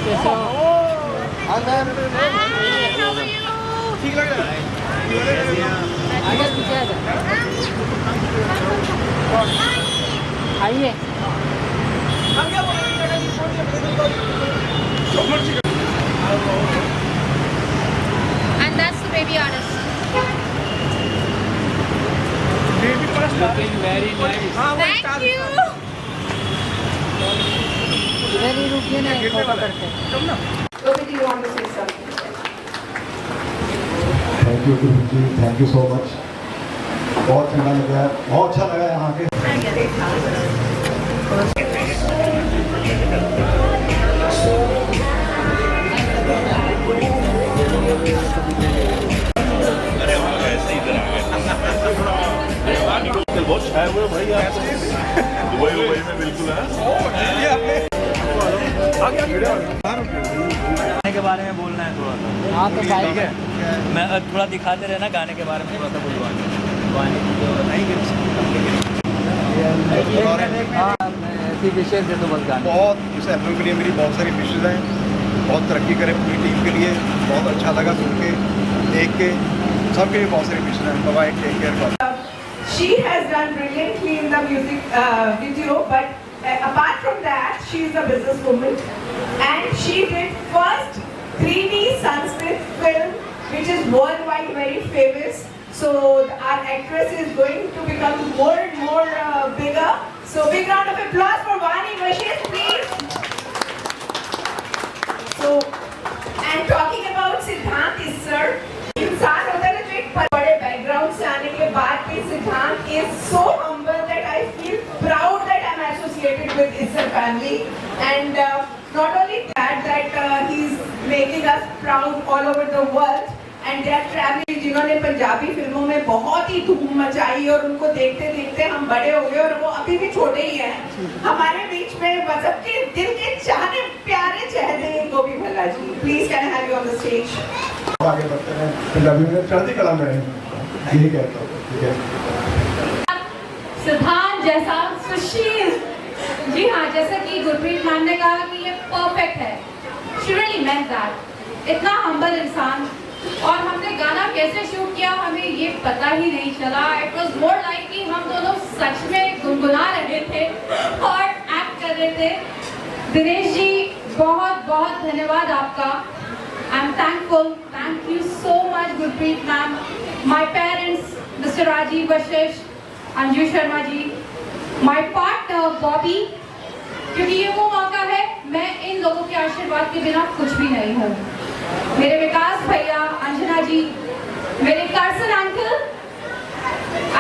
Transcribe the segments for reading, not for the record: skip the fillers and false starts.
कैसे हो? ठीक लग रहा है। आगे पीछे आ जा। आइए। And that's the baby artist. Looking very nice. Thank you. इधर ही रुकिए ना, फोटो करते हैं। Gopi, do you want to say something? Thank you जी, थैंक यू सो मच। बहुत ठंडा लग रहा है, बहुत अच्छा लगा यहाँ के। बहुत छाए हुए भाई आप दुबई में बिल्कुल है। गाने के बारे में बोलना है थोड़ा सा। हाँ तो भाई ठीक है, मैं थोड़ा दिखाते रहना गाने के बारे में थोड़ा सा बोलवाना। ऐसी विशेष दे दो बस गाने। बहुत इस एल्बम के लिए मेरी बहुत सारी विशेज़ हैं। बहुत तरक्की करे पूरी टीम के लिए। बहुत अच्छा लगा सुन के, देख के, सबके लिए बहुत सारी विशेज़ हैं। Bye, take care. She has done brilliantly in the music video, but apart from that, she is a businesswoman, and she did first 3D Sanskrit film, which is worldwide very famous. So our actress is going to become more and more bigger. So big round of applause for Vani Vashish, please. So, and talking about Siddhant is sir, इंसान होता है ना जो एक बड़े background से आने के बाद भी सिद्धांत is so humble that I feel proud that I'm associated with Issar family, and not only that he's making us proud all over the world, and they are traveling, जिन्होंने पंजाबी फिल्मों में बहुत ही धूम मचाई और उनको देखते देखते हम बड़े हो गए और वो अभी भी छोटे ही हैं हमारे बीच में। मतलब के दिल के चाहने प्यारे चेहरे Gopi Bhalla ji, please can I have you on the stage. आगे बढ़ते हैं, पंजाबी में चढ़ती कला में रहेंगे, यही कहता हूँ। ठीक है, सिद्धांत जैसा सुशील, जी हाँ, जैसा कि गुरप्रीत मैम ने कहा कि ये परफेक्ट है। She really meant that. इतना हम्बल इंसान, और हमने गाना कैसे शूट किया हमें ये पता ही नहीं चला। It was more like कि हम दोनों सच में गुनगुना रहे थे और एक्ट कर रहे थे। दिनेश जी बहुत बहुत धन्यवाद आपका। I'm thankful. Thank you so much, Gurpreet ma'am. My parents, Mr. Rajiv Vashish, Anju Sharma ji, my partner Bobby, क्योंकि ये वो मौका है, मैं इन लोगों के आशीर्वाद के बिना कुछ भी नहीं हूँ। मेरे विकास भैया, अंजना जी, मेरे Carson uncle,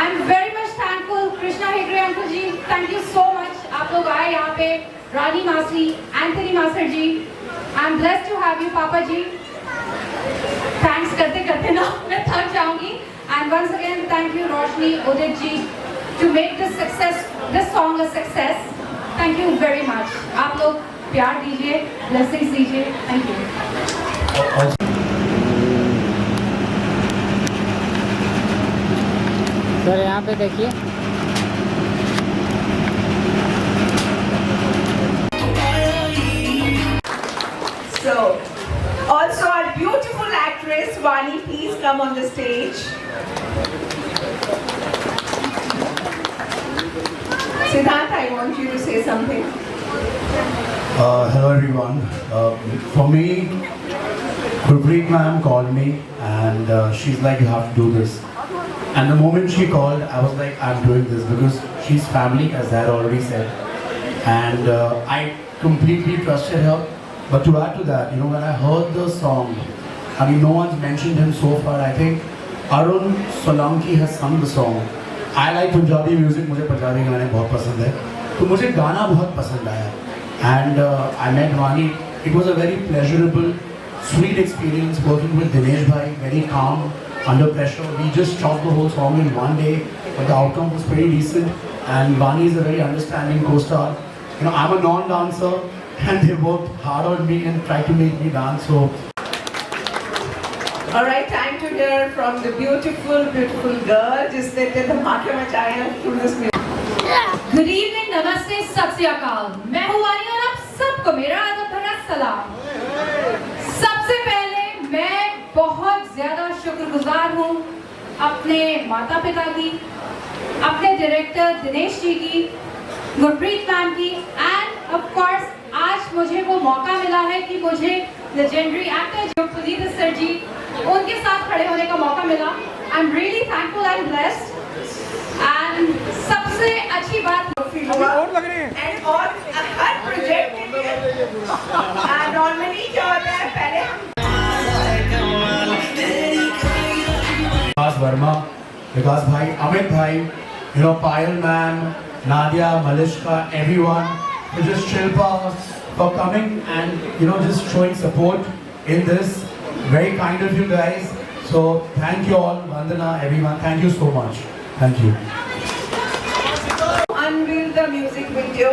I'm very much thankful. Krishna Hegde uncle ji, thank you so much. आप लोग आए यहाँ पे, रानी मासी, Anthony master ji, I'm blessed to have you, पापा जी। Thanks करते करते ना मैं थक जाऊंगी। And once again, thank you, Roshni, Udit ji, to make this song a success. Thank you very much. आप लोग प्यार दीजिए, blessings दीजिए। Thank you. सर यहाँ पे देखिए। So, also our beautiful actress Vani, please come on the stage. Siddhant, I want you to say something. Hello everyone. For me, Gurpreet ma'am called me and she's like, you have to do this. And the moment she called, I was like, I'm doing this because she's family, as Dad already said. And I completely trusted her. But to add to that, you know, when I heard the song, I mean, no one's mentioned him so far. I think Arun Solanki has sung the song. I like Punjabi music, मुझे पंजाबी गाने बहुत पसंद है, तो मुझे गाना बहुत पसंद आया. And I met Vani. It was a very pleasurable, sweet experience working with Dinesh bhai. Very calm, under pressure. We just shot the whole song in one day, but the outcome was pretty decent. And Vani is a very understanding co-star. You know, I'm a non-dancer, and they worked hard on me and tried to make me dance. So. All right, time to hear from the beautiful, beautiful girl जिसने धमाके मचाए हैं through this music. Good evening, नमस्ते, सत श्री अकाल। मैं हूँ वानी और आप सबको मेरा आदब भरा सलाम। अपने माता पिता की, अपने डायरेक्टर दिनेश जी की, गुरप्रीत मैम की, एंड ऑफ कोर्स आज मुझे वो मौका मिला है कि मुझे लेजेंडरी एक्टर जो पुनीत सर जी, उनके साथ खड़े होने का मौका मिला। I am really thankful and blessed. And सबसे अच्छी बात और लग रहे हैं एंड और हर प्रोजेक्ट के लिए नॉर्मली क्या होता है, पहले हम Vikas Verma, Vikas Bhai, Amit Bhai, you know, Payal ma'am, Nadia, Malishka, everyone, just Shilpa for coming and, you know, just showing support in this. Very kind of you guys. So thank you all, Vandana, everyone. Thank you so much. Thank you. unveil the music video.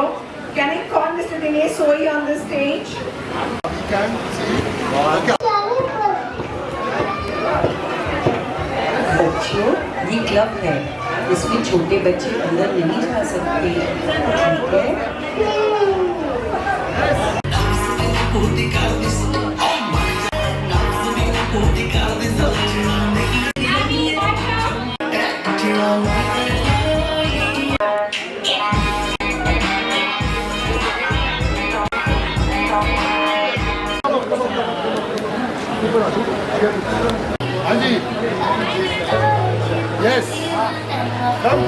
Can I call Mr. Dinesh Soi on the stage? बच्चों, ये club है, इसमें छोटे बच्चे अंदर नहीं जा सकते, ठीक है? Anji. Yes. Come.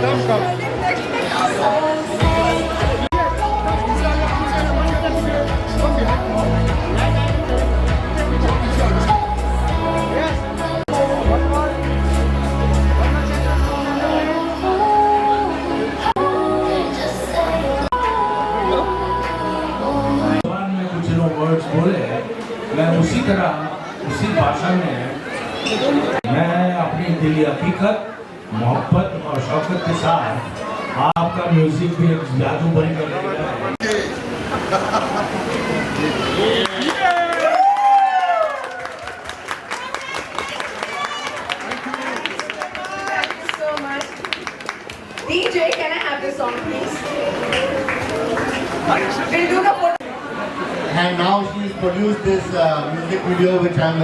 जबान में कुछ लोग वर्ड्स बोले, मैं उसी तरह उसी भाषा में मैं अपनी दिली हकीकत, मोहब्बत और शौकत के साथ आपका म्यूजिक भी एक जादू बन कर Thank you so much. DJ, can I have the song, please? We'll do the photo. And now she's produced this music video which I'm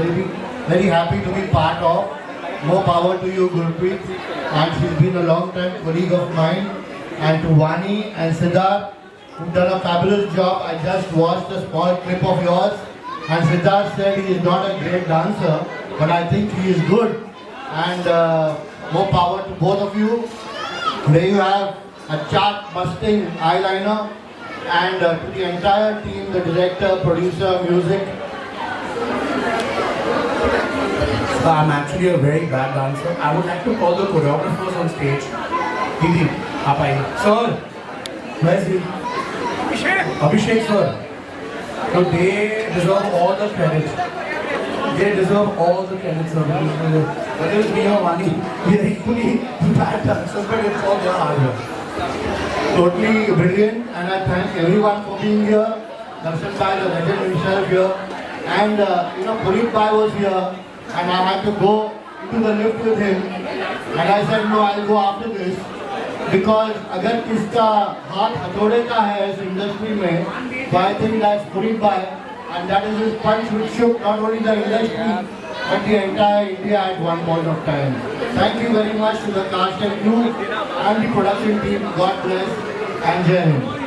very happy to be part of. More power to you, Gurpreet. And she's been a long time colleague of mine. And to Vani and Siddharth, who've done a fabulous job. I just watched a small clip of yours. And Siddharth said he is not a great dancer, but I think he is good. And more power to both of you. There you have a chart-busting eyeliner. And to the entire team, the director, producer, music. I'm actually a very bad dancer. I would like to call the choreographers on stage. Didi, आप आइए. Sir, where's he? Abhishek sir. So they deserve all the credit. They deserve all the credit, sir. Whether it's me or Vani, we are equally bad dancers, but it's all their hard work. Totally brilliant, and I thank everyone for being here. Darshan Bhai, the legend himself here, and Puneet Bhai was here, and I had to go into the lift with him, and I said no, I'll go after this, because अगर किसका हाथ हथौड़े का है इस industry में, so I think that's Puneet Bhai, and that is his punch which shook not only the industry but the entire India at one point of time. Thank you very much to the cast and crew and the production team. God bless and Jai Hind.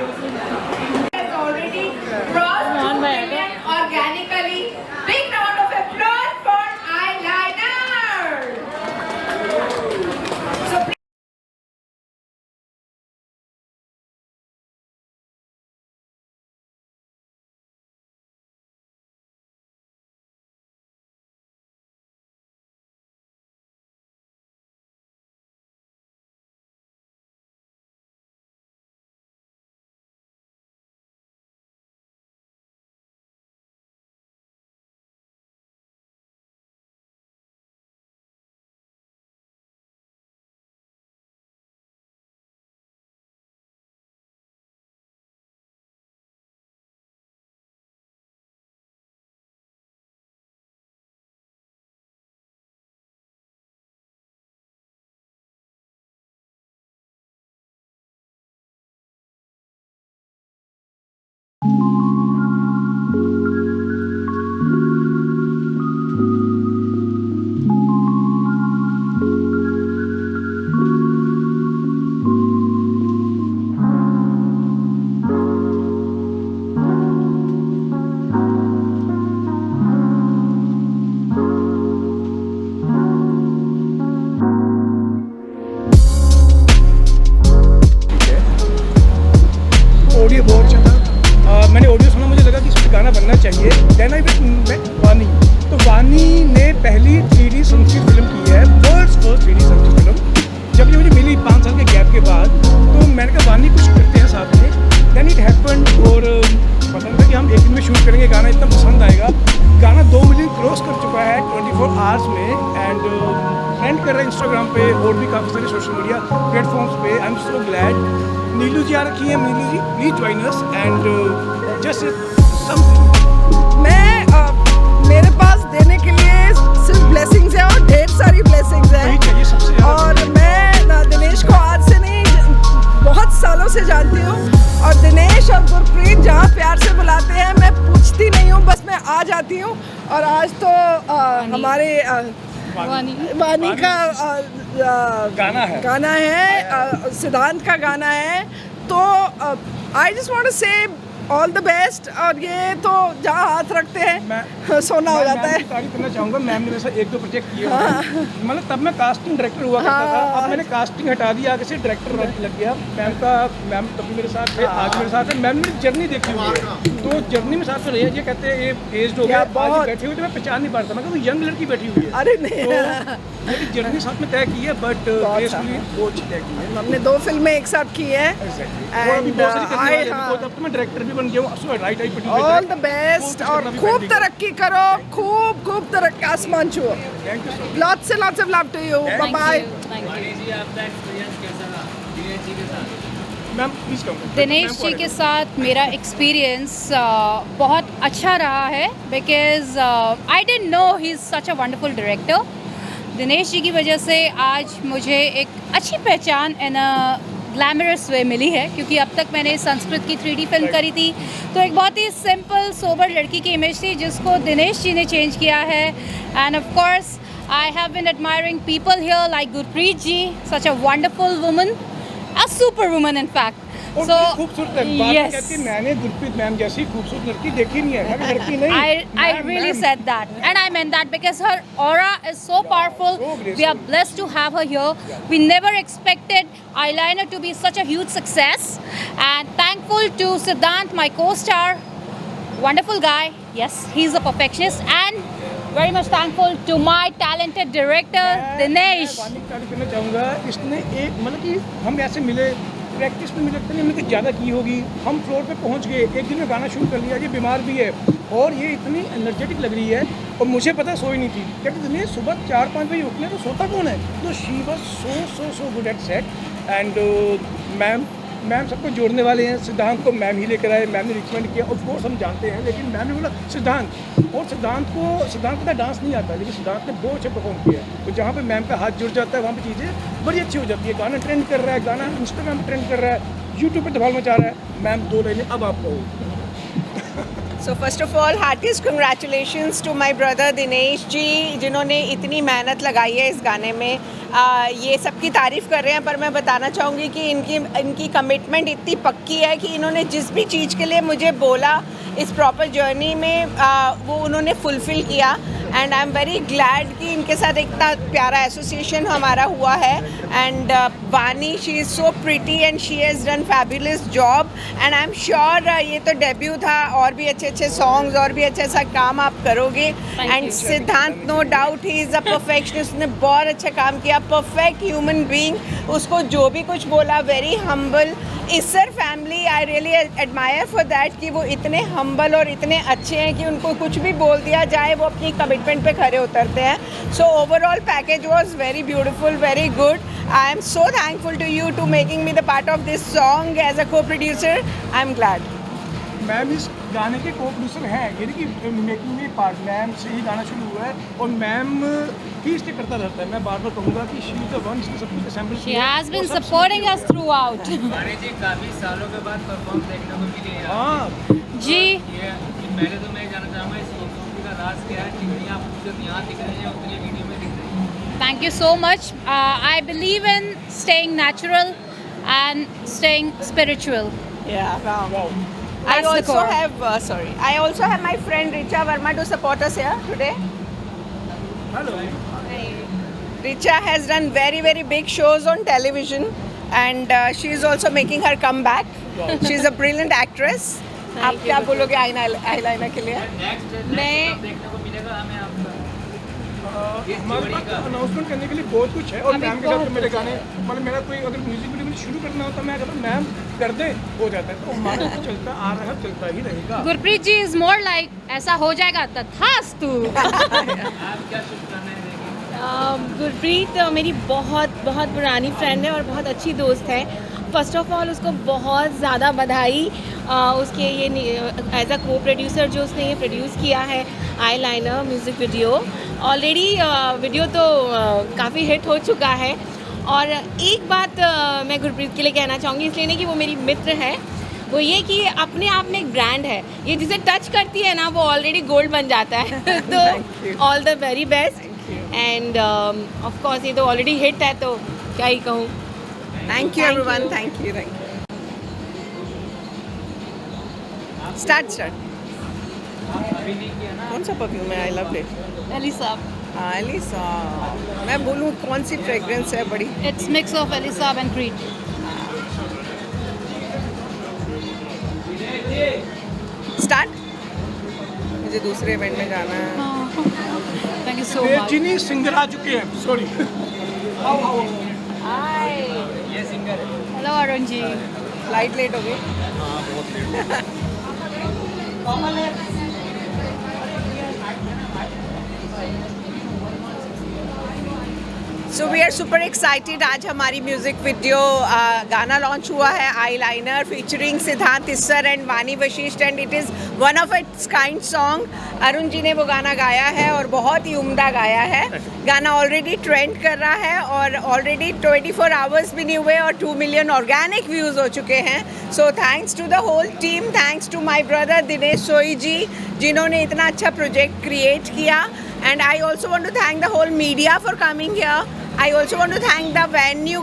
करना चाहिए। Then I met वानी, तो वानी ने पहली 3D Sanskrit film की है, world's first 3D Sanskrit film. जब ये मुझे मिली 5 साल के गैप के बाद, तो मैंने कहा वानी कुछ करते हैं साथ में। देन इट हैपेंड, और पसंद था कि हम एक दिन में शूट करेंगे, गाना इतना पसंद आएगा। गाना 2 मिलियन क्रॉस कर चुका है 24 आवर्स में, एंड ट्रेंड कर रहा है इंस्टाग्राम पे और भी काफ़ी सारे सोशल मीडिया प्लेटफॉर्म्स पे। आई एम सो ग्लैड। नीलू जी आ रखी है, Neelu ji please join us and just something. मेरे पास देने के लिए सिर्फ ब्लेसिंग्स है, और ढेर सारी ब्लेसिंग्स वही चाहिए सबसे है। ज़्यादा। और मैं दिनेश को आज से नहीं, बहुत सालों से जानती हूँ, और दिनेश और गुरप्रीत जहाँ प्यार से बुलाते हैं, मैं पूछती नहीं हूँ, बस मैं आ जाती हूँ। और आज तो हमारे वानी का गाना है, सिद्धांत का गाना है। तो आई जस्ट वांट टू से ऑल द बेस्ट। और ये तो जहाँ हाथ रखते हैं सोना हो जाता है। तारीफ करना चाहूँगा, मैम ने मेरे साथ 1-2 प्रोजेक्ट किए। मतलब तब मैं कास्टिंग डायरेक्टर हुआ करता था, अब मैंने कास्टिंग हटा दी, आगे से डायरेक्टर लग गया। मैम तब भी मेरे साथ थे, आज मेरे साथ है। मैम ने जर्नी देखी हुई है, तो जर्नी में साथ में रही है। ये कहते हैं ये एज हो गया, आज बैठी हुई तो मैं पहचान नहीं पाता, मैं कहूँ यंग लड़की बैठी हुई है। अरे नहीं, मेरी जर्नी साथ में तय की है, बट वो अच्छी तय की है। हमने 2 फिल्में एक साथ की है, एंड तब तो मैं डायरेक्टर भी बन गया हूँ। राइट ऑल द बेस्ट, और खूब तरक्की करो, खूब तरक्की, आसमान छुओ। Lots of love to you, bye bye. Ma'am please come. Dinesh ji के साथ मेरा एक्सपीरियंस बहुत अच्छा रहा है, because I didn't know he is such a wonderful director. Dinesh ji की वजह से आज मुझे एक अच्छी पहचान इन अ ग्लैमरस वे मिली है, क्योंकि अब तक मैंने संस्कृत की 3D फिल्म करी थी, तो एक बहुत ही सिंपल सोबर लड़की की इमेज थी, जिसको दिनेश जी ने चेंज किया है। And of course I have been admiring people here like Gurpreet ji, such a wonderful woman, a superwoman in fact. So खूबसूरत है। yes, कहती मैंने गुरप्रीत मैम जैसी खूबसूरत लड़की देखी नहीं है। मैं लड़की नहीं। I really said that, and I meant that because her aura is so powerful. We are blessed to have her here. We never expected eyeliner to be such a huge success, and thankful to Siddhant, my co-star, wonderful guy. Yes, he's a perfectionist, and very much thankful to my talented director Dinesh. मैं तारीफ करना चाहूँगा, इसने एक मतलब कि हम ऐसे मिले, प्रैक्टिस में मुझे लगता नहीं हमने कुछ ज़्यादा की होगी। हम फ्लोर पे पहुँच गए, एक दिन में गाना शूट कर लिया। ये बीमार भी है और ये इतनी एनर्जेटिक लग रही है, और मुझे पता सोई नहीं थी। कहते दिनेश सुबह 4-5 बजे उठने तो सोता कौन है? तो she was so good at set. And ma'am सबको जोड़ने वाले हैं। सिद्धांत को मैम ही लेकर आए, मैम ने रिकमेंड किया, ऑफ कोर्स हम जानते हैं, लेकिन मैम ने बोला सिद्धांत, और सिद्धांत को डांस नहीं आता, लेकिन सिद्धांत ने बहुत अच्छा परफॉर्म किया। तो जहाँ पे मैम का हाथ जुड़ जाता है, वहाँ पे चीज़ें बड़ी अच्छी हो जाती है। गाना ट्रेंड कर रहा है, गाना इंस्टाग्राम पर ट्रेंड कर रहा है, यूट्यूब पर धमाल मचा रहा है। मैम 2 लाइनें अब आप कहो। So first of all, heartiest congratulations to my brother Dinesh ji, जिन्होंने इतनी मेहनत लगाई है इस गाने में। ये सबकी तारीफ़ कर रहे हैं, पर मैं बताना चाहूँगी कि इनकी कमिटमेंट इतनी पक्की है कि इन्होंने जिस भी चीज़ के लिए मुझे बोला इस प्रॉपर जर्नी में, वो उन्होंने फुलफ़िल किया। And I am very glad कि इनके साथ इतना प्यारा एसोसिएशन हमारा हुआ है। एंड वानी, she is so pretty and she has done fabulous job, and I am sure ये तो डेब्यू था, और भी अच्छे सॉन्ग्स और भी अच्छा काम आप करोगे। And Siddhant, no doubt he is a perfectionist, उसने बहुत अच्छा काम किया, परफेक्ट ह्यूमन बीइंग, उसको जो भी कुछ बोला very humble. Issar family, I really admire for that कि वो इतने हम्बल और इतने अच्छे हैं कि उनको कुछ भी बोल दिया जाए वो अपनी कमिटमेंट पे खड़े उतरते हैं। So overall package was very beautiful, very good. I am so thankful to you to making me the part of this song as a co producer. I am glad. Ma'am इस गाने के को producer हैं, यानी कि making में part ma'am से ही गाना शुरू हुआ है, और मैम ही इसके करता रहता है। मैं बार बार कहूँगा कि शी इज़ द वन जिसने सब कुछ असेंबल किया। She has been supporting us throughout. वानी जी काफ़ी सालों के बाद परफॉर्म देखने को मिली है। हाँ जी, पहले तो मैं जानना चाहूँगा इस खूबसूरती का राज क्या है? जितनी आप खूबसूरत यहाँ दिख रही हैं उतनी वीडियो में दिख रही है। thank you so much. I believe in staying natural and staying spiritual. Yeah, wow. That's the I also have my friend Richa Verma to support us here today. Hello. Richa has done very, very big shows on television, and she is also making her comeback. She is a brilliant actress, आप क्या बोलोगे eyeliner के लिए? मैं देखने को मिलेगा हमें आपका हमारे पास अनाउंसमेंट करने के लिए बहुत कुछ है और मैम के साथ मेरे गाने मतलब मेरा कोई अगर म्यूजिक वीडियो शुरू करना होता मैं अगर मैम कर दे हो जाता है, तो हमारा चलता आ रहा है, चलता ही रहेगा। गुरप्रीत जी इज मोर लाइक ऐसा हो जाएगा तथास्तु। आप क्या शुभकामनाएं देंगे? गुरप्रीत मेरी बहुत बहुत पुरानी फ्रेंड है और बहुत अच्छी दोस्त है। फर्स्ट ऑफ ऑल उसको बहुत ज़्यादा बधाई उसके ये एज अ को प्रोड्यूसर जो उसने ये प्रोड्यूस किया है eyeliner music video. Already video तो काफ़ी हिट हो चुका है। और एक बात मैं गुरप्रीत के लिए कहना चाहूँगी, इसलिए नहीं कि वो मेरी मित्र है, वो ये कि अपने आप में एक ब्रांड है, ये जिसे टच करती है ना वो ऑलरेडी गोल्ड बन जाता है। तो all the very best and of course ये तो ऑलरेडी हिट है तो क्या ही कहूँ। Thank you everyone, thank you. Start कौन सा परफ्यूम है? I love it. Alyssa, Alyssa. मैं बोलूँ कौन सी फ्रेग्रेंस है? बड़ी it's mix of Alyssa and Creed. Start. मुझे दूसरे इवेंट में जाना है। थैंक यू सो ये मच। जिनी सिंगर आ चुके हैं, सॉरी। हाय, ये सिंगर है। Hello Arun ji. Flight late हो गई। So we are super excited. आज हमारी म्यूजिक वीडियो गाना लॉन्च हुआ है आईलाइनर फीचरिंग सिद्धांत Issar and Vani Vashisht and it is one of its kind song. Arun ji ने वो गाना गाया है और बहुत ही उम्दा गाया है। गाना ऑलरेडी ट्रेंड कर रहा है और ऑलरेडी 24 आवर्स भी नहीं हुए और 2 मिलियन ऑर्गेनिक व्यूज़ हो चुके हैं। So thanks to the whole team, thanks to my brother Dinesh Soi ji जिन्होंने इतना अच्छा प्रोजेक्ट क्रिएट किया। And I also want to thank the whole media for coming here. I also want to thank the venue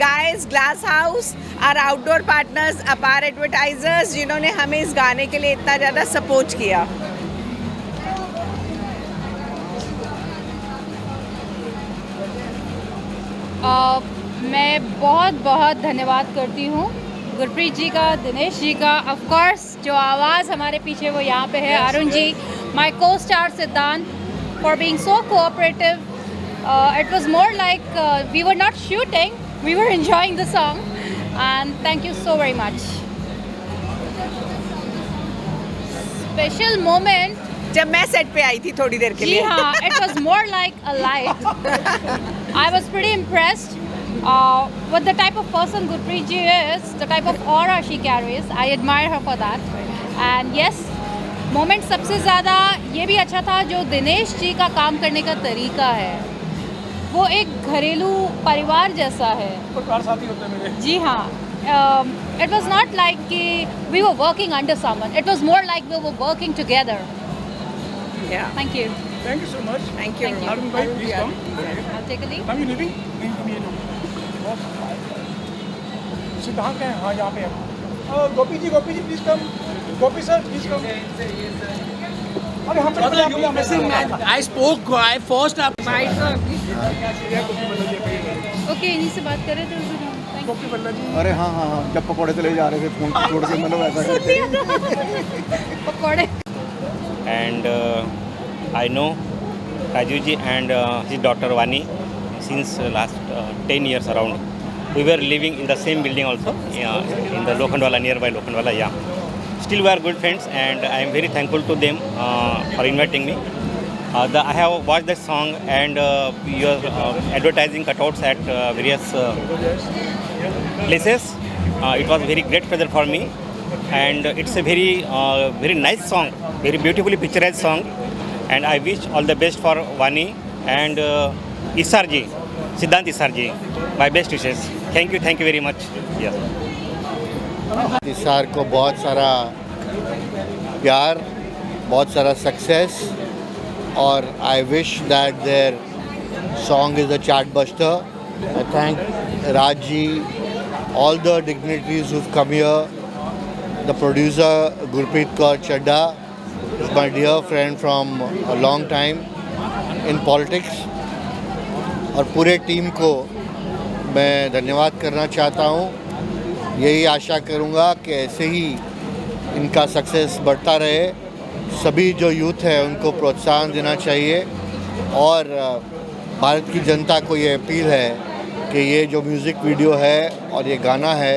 guys, Glass House, our outdoor partners, Apar Advertisers, जिन्होंने हमें इस गाने के लिए इतना ज़्यादा सपोर्ट किया। मैं बहुत बहुत धन्यवाद करती हूँ गुरप्रीत जी का, दिनेश जी का, ऑफ कोर्स जो आवाज़ हमारे पीछे वो यहाँ पे है, अरुण जी, माय को स्टार सिद्धांत, for being so cooperative. It was more like we were not shooting, we were enjoying the song, and thank you so very much. Special moment जब मैं सेट पे आई थी थोड़ी देर के जी लिए। हाँ, it was more like a light. I was pretty impressed with the type of person Gurpreet ji is, the type of aura she carries. I admire her for that. And yes, moment सबसे ज़्यादा ये भी अच्छा था जो दिनेश जी का काम करने का तरीका है, वो एक घरेलू परिवार जैसा है। परिवार साथी होते हैं मेरे। जी हाँ, इट वॉज नॉट लाइक कि we were working under someone, it was more like we were working together. Thank you. Thank you so much. Thank you. Arun bhai, please come. I'll take a leave. Are you leaving? नहीं, come here now. सिद्धांत है, हाँ यहाँ पे है। Gopi ji please come. Gopi sir please come. अरे हम I spoke first. Okay, इन्हीं से बात कर रहे थे उस दिन। गोपी बल्ला जी। अरे हाँ हाँ हाँ, जब पकौड़े चले जा रहे थे फोन छोड़ के मतलब ऐसा करते। पकौड़े। And I know Raju ji and his daughter Vani since last 10 years around. We were living in the same building also, in the Lokhandwala, nearby Lokhandwala, yeah. Still we are good friends and I am very thankful to them for inviting me. I have watched the song and your advertising cutouts at various places. It was a very great pleasure for me and it's a very nice song, very beautifully picturized song. And I wish all the best for Vani and Issar ji, Siddhant Issar ji. My best wishes. Thank you very much. Yes. इसार को बहुत सारा प्यार, बहुत सारा success और I wish that their song is a chart buster. I thank Raj ji, all the dignitaries who've come here. The producer Gurpreet Kaur Chadha is my dear friend from a long time in politics. और पूरे team को मैं धन्यवाद करना चाहता हूँ. यही आशा करूँगा कि ऐसे ही इनका सक्सेस बढ़ता रहे। सभी जो यूथ है उनको प्रोत्साहन देना चाहिए और भारत की जनता को ये अपील है कि ये जो म्यूज़िक वीडियो है और ये गाना है,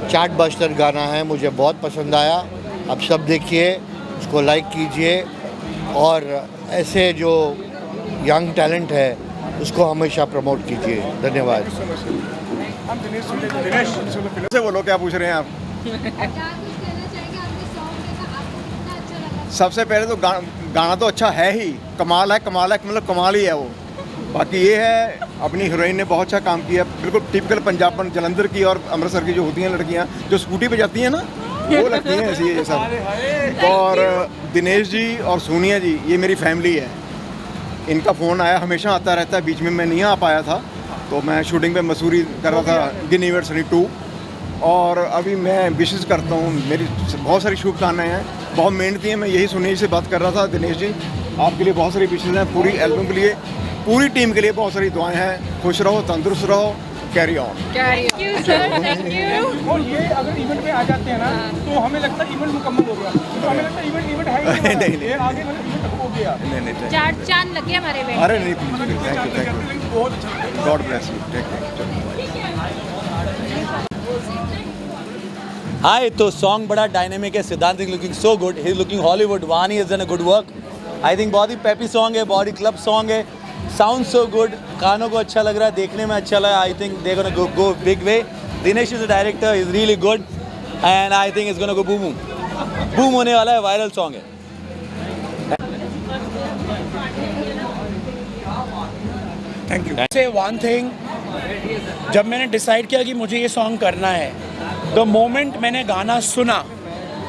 चार्ट बस्टर गाना है, मुझे बहुत पसंद आया। आप सब देखिए, उसको लाइक कीजिए और ऐसे जो यंग टैलेंट है उसको हमेशा प्रमोट कीजिए। धन्यवाद। से बोलो, क्या पूछ रहे हैं आप? सबसे पहले तो गाना तो अच्छा है ही, कमाल है मतलब कमाल ही है वो। बाकी ये है अपनी हीरोइन ने बहुत अच्छा काम किया, बिल्कुल टिपिकल पंजाबन जलंधर की और अमृतसर की जो होती हैं लड़कियां जो स्कूटी पे जाती हैं ना, वो लगती हैं ऐसी ये सब। और दिनेश जी और सोनिया जी ये मेरी फैमिली है। इनका फ़ोन आया, हमेशा आता रहता है, बीच में मैं नहीं आ पाया था तो मैं शूटिंग पे मसूरी कर रहा था, गिन यूनिवर्सिटी 2। और अभी मैं विशेष करता हूँ, मेरी बहुत सारी शुभकामनाएं हैं, बहुत मेहनती हैं। मैं यही सोनिया जी से बात कर रहा था, दिनेश जी आपके लिए बहुत सारी विशेष हैं, पूरी एल्बम के लिए, पूरी टीम के लिए बहुत सारी दुआएं हैं। खुश रहो, तंदुरुस्त रहो, carry on. Thank you sir, thank you. और ये अगर इवेंट में आ जाते हैं ना तो हमें लगता है इवेंट मुकम्मल हो गया, तो हमें लगता है इवेंट है ही नहीं, ये आगे मतलब इवेंट हो गया। नहीं चार चांद लग गए हमारे में। अरे नहीं, थैंक यू, बहुत अच्छा। God bless you, take care. Hi, तो सॉन्ग बड़ा डायनेमिक है। Siddhant is looking so good, he is looking Hollywood. Vani is done a good work. I think बहुत ही पेपी सॉन्ग है, बहुत ही क्लब सॉन्ग है। साउंड सो गुड, कानों को अच्छा लग रहा है, देखने में अच्छा लगा। I think they gonna go big way. Dinesh is the director, is really good and I think is gonna go boom boom होने वाला है। वायरल सॉन्ग है। Thank you. से वन थिंग, जब मैंने डिसाइड किया कि मुझे ये सॉन्ग करना है, द मोमेंट मैंने गाना सुना,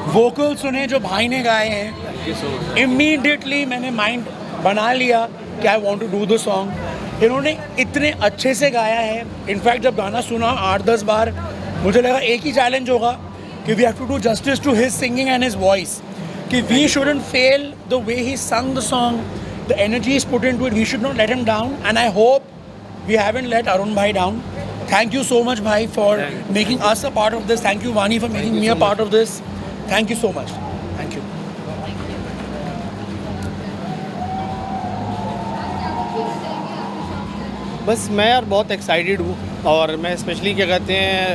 वोकल सुने जो भाई ने गाए हैं, इमीडिएटली मैंने माइंड बना लिया कि I want to do the song. इन्होंने इतने अच्छे से गाया है। इनफैक्ट जब गाना सुना 8-10 बार, मुझे लगा एक ही चैलेंज होगा कि we have to do justice to his singing and his voice, कि we shouldn't fail the way he sung the song, the energy is put into it, we should not let him down and I hope we haven't let Arun bhai down. Thank you so much bhai for making us a part of this. Thank you Vani for making me a part of this. Thank you so much. Thank you. बस मैं यार बहुत excited हूँ और मैं specially क्या कहते हैं,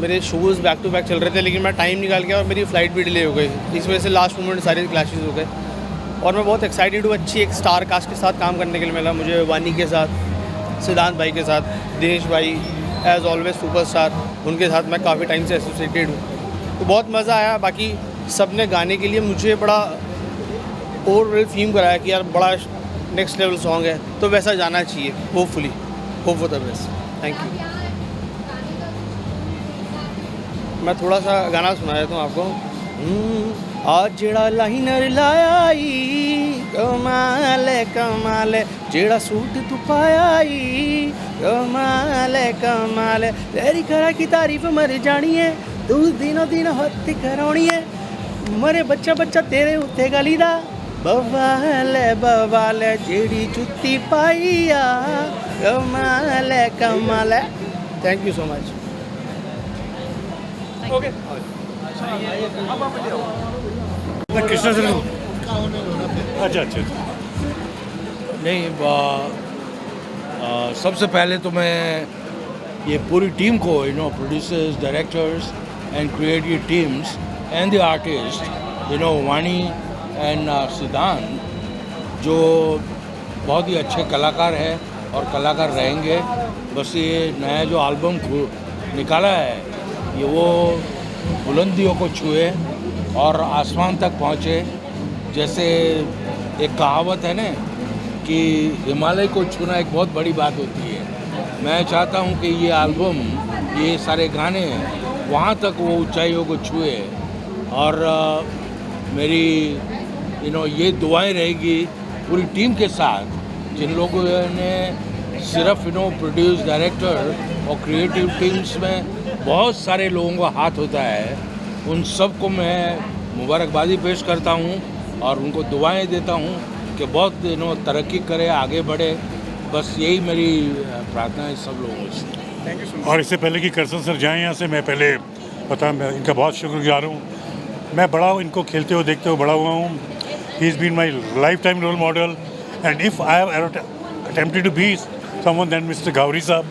मेरे शोज़ बैक टू बैक चल रहे थे लेकिन मैं टाइम निकाल के और मेरी फ़्लाइट भी डिले हो गई, इस वजह से लास्ट मोमेंट सारे क्लैशेस हो गए। और मैं बहुत एक्साइटेड हूँ, अच्छी एक स्टार कास्ट के साथ काम करने के लिए मिला मुझे। वानी के साथ, सिद्धांत भाई के साथ, दिनेश भाई एज ऑलवेज सुपरस्टार, उनके साथ मैं काफ़ी टाइम से एसोसिएटेड हूँ, तो बहुत मज़ा आया। बाकी सब ने गाने के लिए मुझे बड़ा ओवरऑल फील कराया कि यार बड़ा नेक्स्ट लेवल सॉन्ग है, तो वैसा जाना चाहिए। Hopefully, hope for the best. Thank you. मैं थोड़ा सा गाना सुना देता हूँ आपको। आज जेड़ा लाइनर लाया कमाल है, जेड़ा सूट तू पाया कमाल है, तेरी करा की तारीफ मर जानी है, तू दिनों दिन हत्ती करानी है, मरे बच्चा तेरे उत्ते गली दा बवाल है, जेड़ी जुत्ती पाई कमाल है। Thank you so much. Okay, Krishna sir, अच्छा नहीं, सबसे पहले तो मैं ये पूरी टीम को, producers, directors and creative teams and the artist, वानी एंड सिद्धांत, जो बहुत ही अच्छे कलाकार हैं और कलाकार रहेंगे। बस ये नया जो एल्बम निकाला है, ये वो बुलंदियों को छुए और आसमान तक पहुँचे। जैसे एक कहावत है ना कि हिमालय को छूना एक बहुत बड़ी बात होती है। मैं चाहता हूँ कि ये एल्बम, ये सारे गाने वहाँ तक वो ऊंचाइयों को छुए और मेरी ये दुआएं रहेगी पूरी टीम के साथ, जिन लोगों ने सिर्फ प्रोड्यूस, डायरेक्टर और क्रिएटिव टीम्स में बहुत सारे लोगों का हाथ होता है। उन सब को मैं मुबारकबादी पेश करता हूँ और उनको दुआएं देता हूँ कि बहुत तरक्की करे, आगे बढ़े। बस यही मेरी प्रार्थना है सब लोगों से। और इससे पहले कि करसन सर जाएं यहाँ से, मैं पहले मैं इनका बहुत शुक्रगुजार हूँ मैं बड़ा इनको खेलते हुए देखते हुए बड़ा हुआ हूँ. He is been my lifetime role model and if I have attempted to be someone than mister Gauri साहब.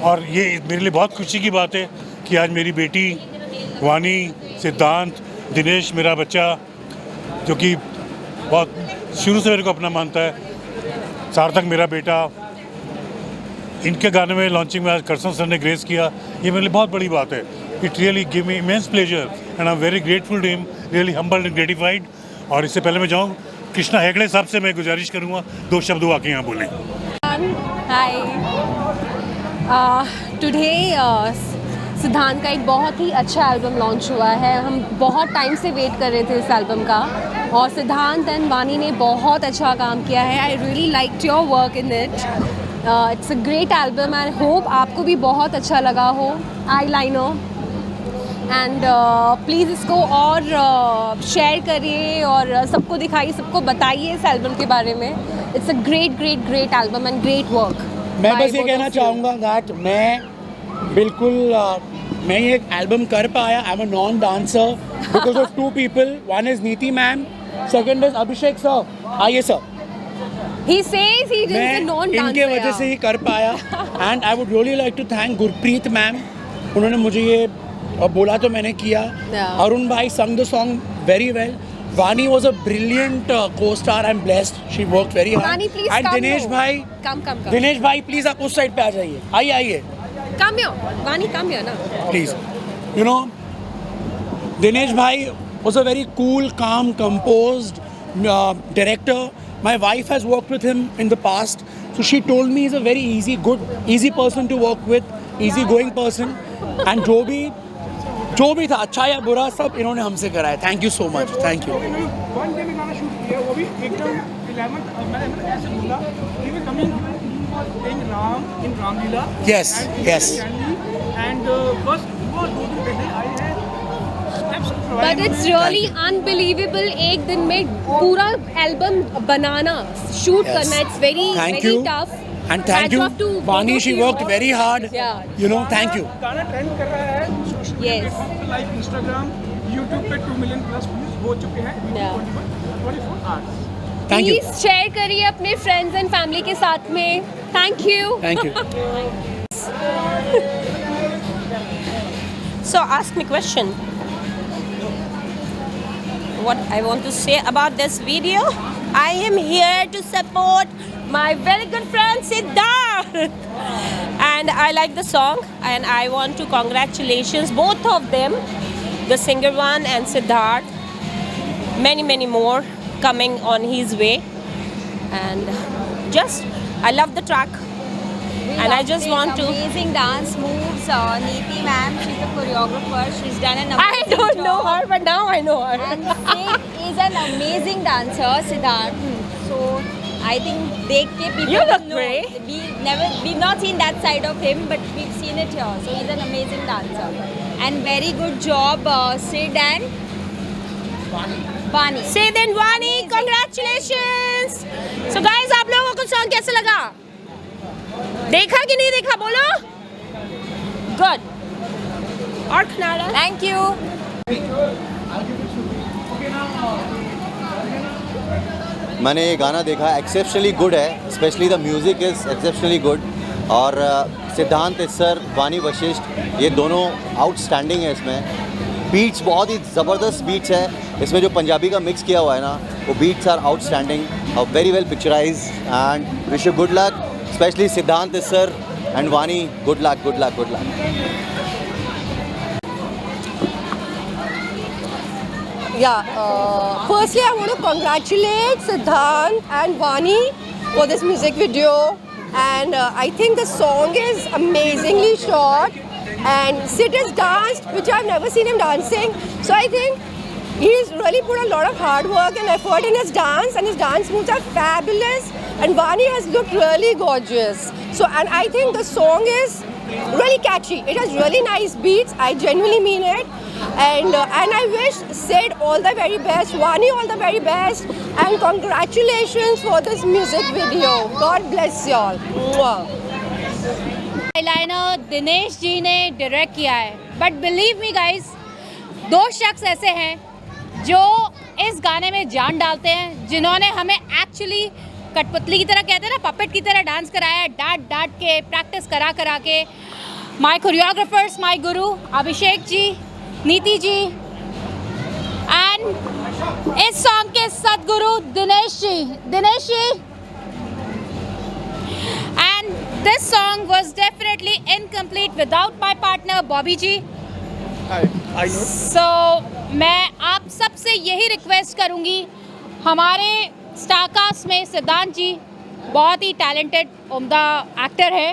और ये मेरे लिए बहुत खुशी की बात है कि आज मेरी बेटी वानी, सिद्धांत, दिनेश मेरा बच्चा जो कि बहुत शुरू से मेरे को अपना मानता है, सार्थक मेरा बेटा, इनके गाने में लॉन्चिंग में आज करसन सर ने ग्रेस किया. ये मेरे लिए बहुत बड़ी बात है. It really give me immense pleasure and I am very grateful to him, really humbled and gratified. और इससे पहले मैं जाऊँ, कृष्णा हेगड़े साहब से मैं गुजारिश करूँगा 2 शब्द वो आके यहाँ बोलें. हाय, टुडे सिद्धांत का एक बहुत ही अच्छा एल्बम लॉन्च हुआ है. हम बहुत टाइम से वेट कर रहे थे इस एल्बम का और सिद्धांत एंड वानी ने बहुत अच्छा काम किया है. I really liked your work in it. It's a great album. I hope आपको भी बहुत अच्छा लगा हो. आई लाइनर एंड प्लीज़ इसको और शेयर करिए और सबको दिखाइए, सबको बताइए इस एल्बम के बारे में. It's a great great great album and great work. मैं बस ये कहना चाहूँगा दैट मैं बिल्कुल मैं ये एल्बम कर पाया. I am a non dancer because of 2 people. One is Neeti ma'am, second is Abhishek sir. आइए sir. He says he is a non-dancer. इनके वजह से ही कर पाया. And I would really like to thank Gurpreet ma'am. उन्होंने मुझे ये बोला तो मैंने किया. अरुण भाई sang the song very well. Vani was a brilliant co-star. I'm blessed. She worked very hard. Vani, please and come. Dinesh भाई, come. दिनेश भाई प्लीज आप उस साइड पे आ जाइए. आइए. Come here. Vani, come here ना. Please. You know, Dinesh bhai was a very cool, calm, composed director. My wife has worked with him in the past, so she told me he's a very easy person to work with, easy-going person. And जो भी था अच्छा या बुरा सब इन्होंने हमसे कराया. Thank you so much. Thank you. One day में गाना शूट किया, वो भी एकदम 11th. मैंने ऐसे बोला कि we coming playing Ram in Ramlila. Yes. And बस वो 2 दिन पहले आए हैं. But it's really unbelievable. एक दिन में पूरा एल्बम बनाना, शूट करना, it's very tough. And thank you, Vani. She worked very hard. Yeah. You know, thank you. गाना ट्रेंड कर रहा है सोशल प्लेटफॉर्म पे, लाइक इंस्टाग्राम, यूट्यूब पे 2 मिलियन प्लस व्यूज हो चुके हैं 24 hours. Thank you. Please share करिए अपने फ्रेंड्स एंड फैमिली के साथ में. Thank you. Thank you. So ask me question. What I want to say about this video, I am here to support my very good friend Siddharth, and I like the song and I want to congratulations both of them, the singer one and Siddharth. Many more coming on his way, and just I love the track. And I just want to. Amazing dance moves. Neeti ma'am, she's a choreographer. She's done an amazing I don't know her, but now I know her. And Sid is an amazing dancer, Siddharth. So I think deख के people You look know. great. We've not seen that side of him, but we've seen it here. So he's an amazing dancer. And very good job, Sid and Vani. Sid and Vani, congratulations. So guys, आप लोगों को song कैसा लगा? देखा कि नहीं देखा बोलो. Good. और खनाड़ा. Thank you. मैंने ये गाना देखा, एक्सेप्शनली गुड है. Specially the music is exceptionally good. और सिद्धांत सर, वानी वशिष्ठ, ये दोनों आउटस्टैंडिंग है. इसमें बीट्स बहुत ही ज़बरदस्त बीट्स है. इसमें जो पंजाबी का मिक्स किया हुआ है ना, वो beats are outstanding, very well picturise. And wish you good luck, specially Siddhant sir and Vani. Good luck. Yeah, firstly I want to congratulate Siddhant and Vani for this music video, and I think the song is amazingly short, and Sid has danced, which I've never seen him dancing, so I think he's really put a lot of hard work and effort in his dance, and his dance moves are fabulous, and Vani has looked really gorgeous. So, and I think the song is really catchy. It has really nice beats. I genuinely mean it. And I wish Sid all the very best, Vani all the very best, and congratulations for this music video. God bless y'all. Eyeliner Dinesh ji ने direct किया है, but believe me guys, 2 शख्स ऐसे हैं जो इस गाने में जान डालते हैं, जिन्होंने हमें एक्चुअली कठपुतली की तरह कहते हैं ना, पपेट की तरह डांस कराया है, डांट डांट के, प्रैक्टिस करा करा के। माय कोरियोग्राफर्स, माय गुरु अभिषेक जी, नीति जी, एंड इस सॉन्ग के सदगुरु Dinesh ji. And this song was definitely incomplete without my partner Bobby ji. So मैं आप सबसे यही रिक्वेस्ट करूँगी, हमारे स्टारकास्ट में सिद्धांत जी बहुत ही टैलेंटेड उम्दा एक्टर है,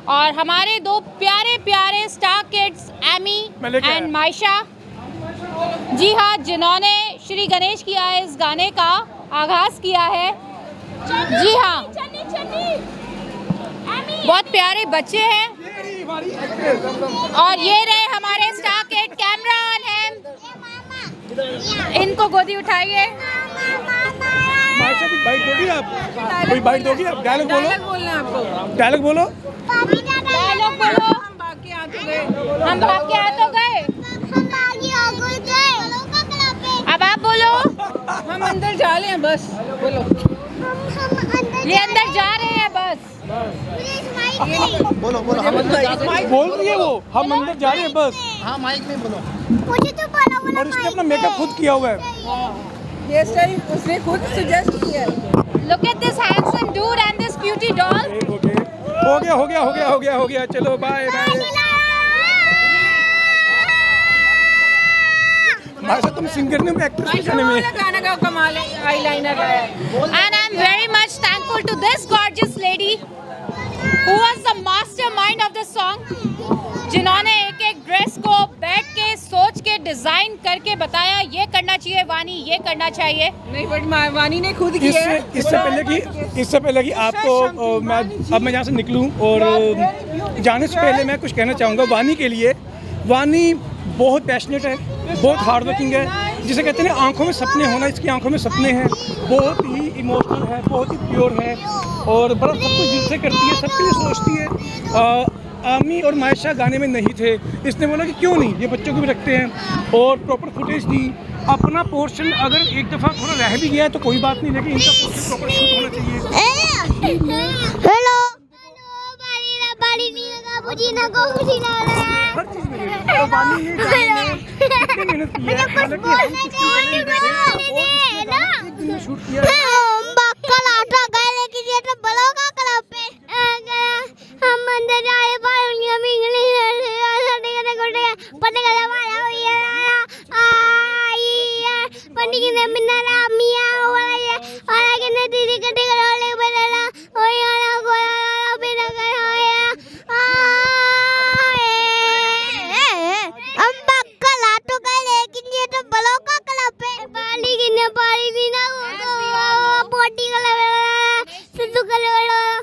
और हमारे दो प्यारे प्यारे star kids Amy and Maysha, जी हाँ, जिन्होंने श्री गणेश किया है इस गाने का आगाज़ किया है। जी हाँ, बहुत प्यारे बच्चे हैं, और ये रहे हमारे स्टार किड, कैमरा ऑन है, इनको गोदी उठाइए। कोई बाइट दोगी आप? कोई बाइट दोगी आप? डायलॉग बोलो। डायलॉग बोलो। डायलॉग बोलो। हम भाग के आ तो गए। अब आप बोलो। हम अंदर जा रहे हैं बस। बोलो। ये अंदर जा रहे हैं बस। बोलो बोलो। बोल रही है वो, हम अंदर जा रहे हैं बस। हाँ, माइक में बोलो। मुझे तो बोला। और उसने अपना मेकअप खुद किया हुआ है। ये स्टाइल उसने खुद सजेस्ट किया है। Look at this handsome dude and this beauty doll. हो गया। चलो बाय बाय। भाई साहब, तुम सिंगर नहीं हो, एक्ट्रेस के गाने में। गाना का कमाल है, आईलाइनर है। And I'm very much thankful to this gorgeous lady who was the mastermind of the song, जिन्होंने एक एक ड्रेस को बैठ के सोच के डिजाइन करके बताया, ये करना चाहिए वानी, ये करना चाहिए। नहीं, बट वानी ने खुद किया है। इससे पहले कि आपको मैं यहाँ से निकलूँ, और जाने से पहले मैं कुछ कहना चाहूँगा वानी के लिए। वानी बहुत पैशनेट है, बहुत हार्ड वर्किंग है, जिसे कहते हैं आंखों में सपने होना, इसकी आंखों में सपने हैं। बहुत ही इमोशनल है, बहुत ही प्योर है, और बड़ा सब कुछ दिल से करती है, सबके लिए सोचती है। आमी और मायशा गाने में नहीं थे, इसने बोला कि क्यों नहीं, ये बच्चों को भी रखते हैं, और प्रॉपर फुटेज दी। अपना पोर्शन अगर एक दफ़ा थोड़ा रह भी गया है तो कोई बात नहीं, लेकिन इनका पोर्शन प्रॉपर शूट होना चाहिए। हेलो हम अंदर जाए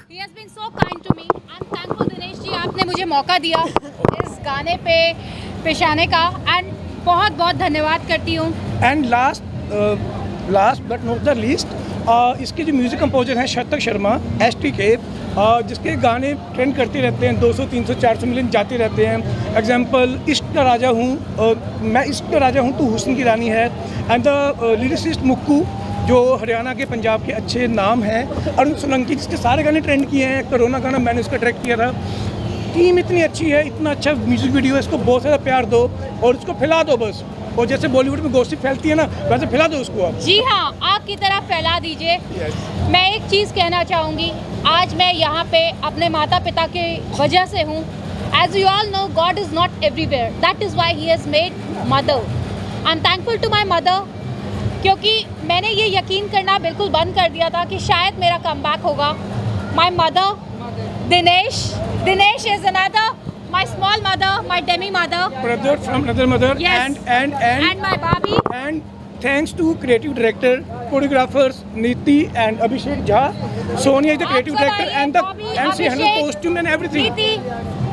He has been so kind to me. I'm thankful Dinesh ji, आपने मुझे मौका दिया इस गाने पे पेश आने का, एंड बहुत बहुत धन्यवाद करती हूँ। And last but not the least, इसके जो म्यूज़िक कंपोजर हैं शतक शर्मा STK, जिसके गाने ट्रेंड करते रहते हैं, 200, 300, 400 मिलियन जाते रहते हैं। एग्जांपल इश्क का राजा हूँ, मैं इश्क का राजा हूँ, तू हुस्न की रानी है। एंड द लिरिसिस्ट मुक्कू, जो हरियाणा के पंजाब के अच्छे नाम हैं। अरुण सोलंकी, जिसके सारे गाने ट्रेंड किए हैं। कोरोना गाना मैंने उसका डायरेक्ट किया था। टीम इतनी अच्छी है, इतना अच्छा म्यूज़िक वीडियो है, इसको बहुत सारा प्यार दो और इसको फैला दो बस। और जैसे बॉलीवुड में गॉसिप फैलती है ना, वैसे फैला दो उसको आप। जी हाँ, आग की तरह फैला दीजिए। मैं एक चीज़ कहना चाहूँगी, आज मैं यहाँ पे अपने माता पिता के वजह से हूँ। As you all know, God is not everywhere. That is why He has made mother. I'm thankful to my mother, क्योंकि मैंने ये यकीन करना बिल्कुल बंद कर दिया था कि शायद मेरा कमबैक होगा। My mother, Dinesh is another, my small mother, my demi mother. Brother from another mother. Yes. And my Bobby. And thanks to creative director, choreographers Niti and Abhishek Jha. Sonia is the creative director and she handles costume and everything. Niti.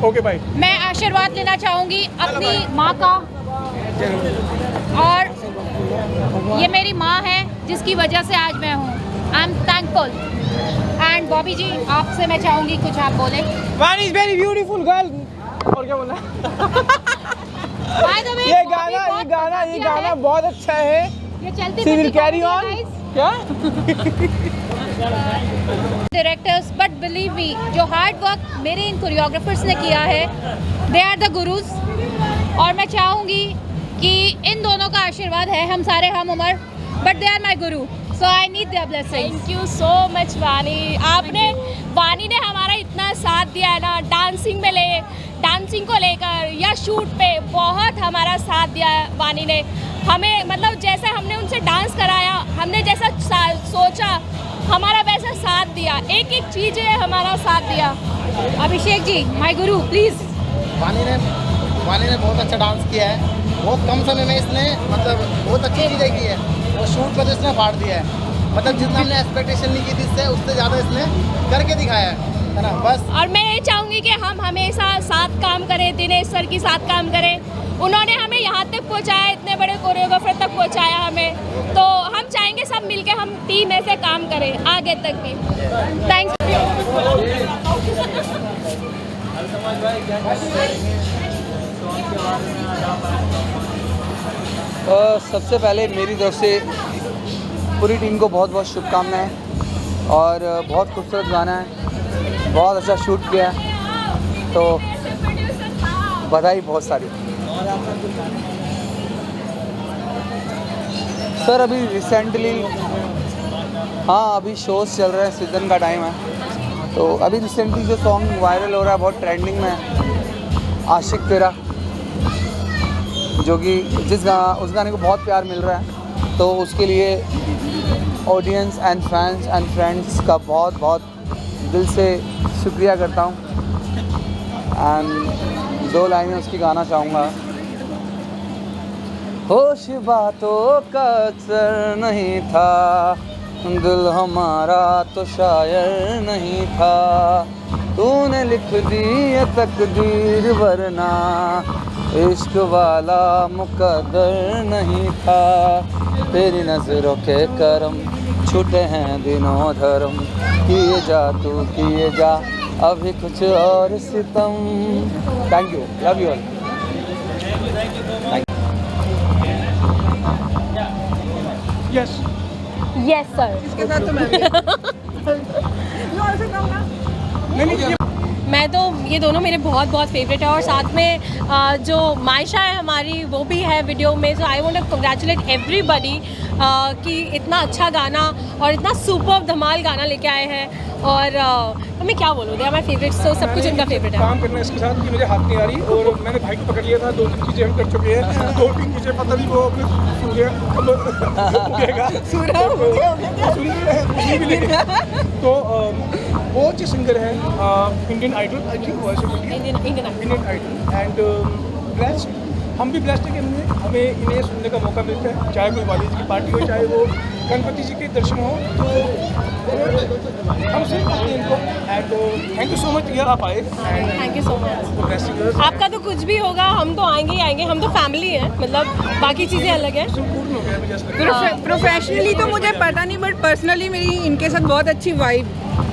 Okay, bye. मैं आशीर्वाद लेना चाहूँगी अपनी माँ का, और ये मेरी माँ है जिसकी वजह से आज मैं हूँ। I am thankful. And Bobby ji, आपसे मैं चाहूँगी कुछ आप बोले। वानी इज वेरी ब्यूटीफुल गर्ल। और क्या बोलना? ये गाना बहुत अच्छा है। ये चलती She will carry on. क्या? डायरेक्टर्स, बट बिलीव मी, जो हार्ड वर्क मेरे इन कोरियोग्राफर्स ने किया है, दे आर द गुरुज। और मैं चाहूँगी कि इन दोनों का आशीर्वाद है, हम सारे हम उम्र, but they are my guru, so I need their blessings. Thank you so much Vani. Vani ने हमारा इतना साथ दिया है ना, डांसिंग को लेकर या शूट पे बहुत हमारा साथ दिया है वानी ने हमें। मतलब जैसे हमने उनसे डांस कराया, हमने जैसा सोचा, हमारा वैसा साथ दिया, एक एक चीज़ है हमारा साथ दिया। Abhishek ji, my Guru, please. वानी ने बहुत अच्छा डांस किया है, बहुत कम समय में इसने मतलब बहुत अच्छी चीज़ें की है, और शूट पर तो इसने फाड़ दिया है। मतलब जितना हमने एक्सपेक्टेशन नहीं की थी इससे, उससे ज़्यादा इसने करके दिखाया है ना, बस। और मैं ये चाहूँगी कि हम हमेशा साथ काम करें, दिनेश सर की साथ काम करें। उन्होंने हमें यहाँ तक पहुँचाया, इतने बड़े कोरियोग्राफर तक पहुँचाया हमें, तो हम चाहेंगे सब मिलके हम टीम ऐसे काम करें आगे तक भी। थैंक्स। सबसे पहले मेरी तरफ से पूरी टीम को बहुत बहुत शुभकामनाएं, और बहुत खूबसूरत गाना है, बहुत अच्छा शूट किया है, तो बधाई बहुत सारी। सर अभी रिसेंटली, हाँ अभी शोज़ चल रहे हैं, सीज़न का टाइम है, तो अभी रिसेंटली जो सॉन्ग वायरल हो रहा है, बहुत ट्रेंडिंग में है, आशिक तेरा, जो कि उस गाने को बहुत प्यार मिल रहा है, तो उसके लिए audience and fans and friends का बहुत बहुत दिल से शुक्रिया करता हूँ। एंड 2 लाइनें उसकी गाना चाहूँगा। होश बातों का अक्सर नहीं था, दिल हमारा तो शायर नहीं था, तूने लिख दी ये तकदीर, वरना इश्क वाला मुकद्दर नहीं था, तेरी नज़रों के करम छूटे हैं दिनों धर्म, किए जा तू किए जा अभी कुछ और सितम। Thank you, love you all. Yes yes sir. इसके साथ तो मैं भी मैं तो ये दोनों मेरे बहुत बहुत फेवरेट है, और साथ में जो मायशा है हमारी, वो भी है वीडियो में। So I want to congratulate everybody कि इतना अच्छा गाना और इतना सुपर धमाल गाना लेके आए हैं, और मैं क्या बोलूँ, दे आर माय फेवरेट्स, तो सब कुछ उनका फेवरेट है। काम करना इसके साथ कि मुझे हाथ नहीं आ रही, और मैंने भाई को पकड़ लिया था, 2-3 चीज़ें हम कर चुके हैं, 2-3 चीज़ें पता नहीं वो अपने तो वो अच्छे सिंगर है, इंडियन आइडल, आई थिंक वो ऐसे इंडियन आइडल, एंड ब्लेस्ड, हम भी ब्लेस्ड है कि हमें इन्हें सुनने का मौका मिलता है, चाहे कोई वाली की पार्टी हो, चाहे वो गणपति जी के दर्शन हो, तो हम सुन पाते हैं इनको। And thank you so much यार, आप आए। Thank you so much. आपका तो कुछ भी होगा, हम तो आएंगे ही आएंगे, हम तो फैमिली हैं, मतलब बाकी चीज़ें अलग हैं। प्रोफेशनली तो मुझे पता नहीं, बट पर्सनली मेरी इनके साथ बहुत अच्छी वाइब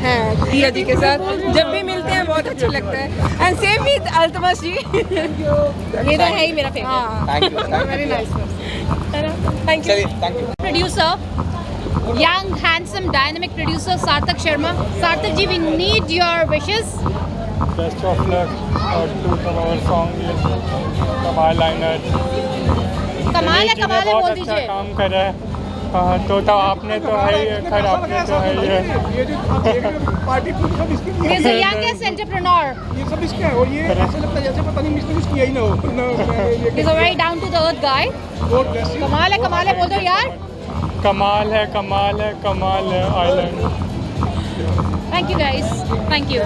है, दिया जी के साथ जब भी मिलते हैं बहुत अच्छा लगता है। एंड सेम विद अल्तमश जी, ये तो है ही मेरा favourite. Very nice person. Thank you. Producer, young, handsome, dynamic producer Sarthak Sharma. Sarthak ji, we need your wishes. Best of luck to our song is कमाल लाइनर। कमाल है बोल दीजिए। अच्छा काम कर रहा है, तो आपने तो है ही, खैर आपने तो है ही है। पार्टी सब इसकी नहीं है। He's a youngest entrepreneur. ये सब इसके है, और ये ऐसा लगता है जैसे पता नहीं इसने कुछ किया ही ना हो। He's a very down to the earth guy. कमाल है बोल दो यार। कमाल है कमाल है कमाल है island. Thank you guys. Thank you.